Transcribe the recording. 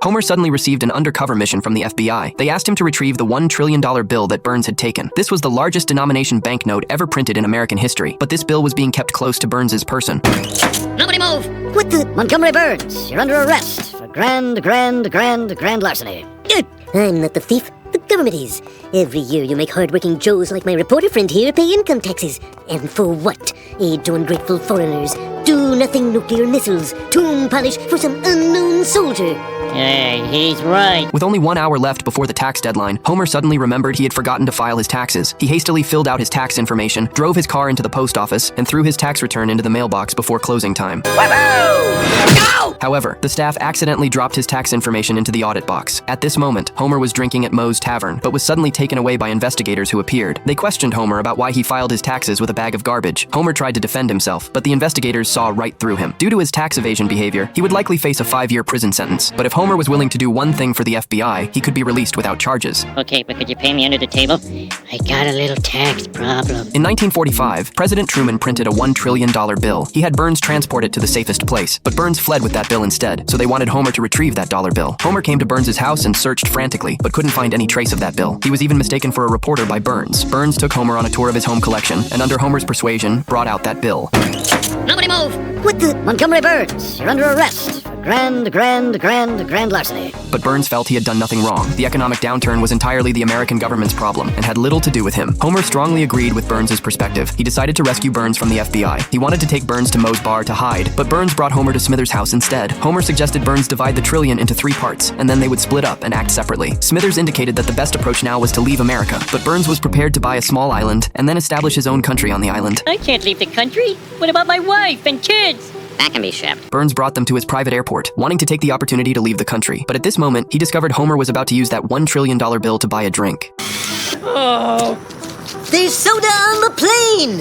Homer suddenly received an undercover mission from the FBI. They asked him to retrieve the $1 trillion bill that Burns had taken. This was the largest denomination banknote ever printed in American history, but this bill was being kept close to Burns's person. Nobody move! What the? Montgomery Burns, you're under arrest for grand larceny. I'm not the thief. The government is. Every year you make hard-working Joes like my reporter friend here pay income taxes. And for what? Aid to ungrateful foreigners. Do-nothing nuclear missiles. Tomb polish for some unknown soldier. Hey, he's right. With only 1 hour left before the tax deadline, Homer suddenly remembered he had forgotten to file his taxes. He hastily filled out his tax information, drove his car into the post office, and threw his tax return into the mailbox before closing time. Go! However, the staff accidentally dropped his tax information into the audit box. At this moment, Homer was drinking at Moe's Tavern, but was suddenly taken away by investigators who appeared. They questioned Homer about why he filed his taxes with a bag of garbage. Homer tried to defend himself, but the investigators saw right through him. Due to his tax evasion behavior, he would likely face a 5-year prison sentence. But if Homer was willing to do one thing for the FBI, he could be released without charges. Okay, but could you pay me under the table? I got a little tax problem. In 1945, President Truman printed a $1 trillion bill. He had Burns transport it to the safest place, but Burns fled with that bill instead, so they wanted Homer to retrieve that dollar bill. Homer came to Burns's house and searched frantically, but couldn't find any trace of that bill. He was even mistaken for a reporter by Burns. Burns took Homer on a tour of his home collection, and under Homer's persuasion, brought out that bill. Nobody move! What the? Montgomery Burns, you're under arrest for grand larceny. But Burns felt he had done nothing wrong. The economic downturn was entirely the American government's problem and had little to do with him. Homer strongly agreed with Burns's perspective. He decided to rescue Burns from the FBI. He wanted to take Burns to Moe's bar to hide, but Burns brought Homer to Smithers' house instead. Homer suggested Burns divide the trillion into 3 parts, and then they would split up and act separately. Smithers indicated that the best approach now was to leave America, but Burns was prepared to buy a small island and then establish his own country on the island. I can't leave the country. What about my wife and kids? That can be shipped. Burns brought them to his private airport, wanting to take the opportunity to leave the country. But at this moment, he discovered Homer was about to use that $1 trillion bill to buy a drink. Oh. There's soda on the plane!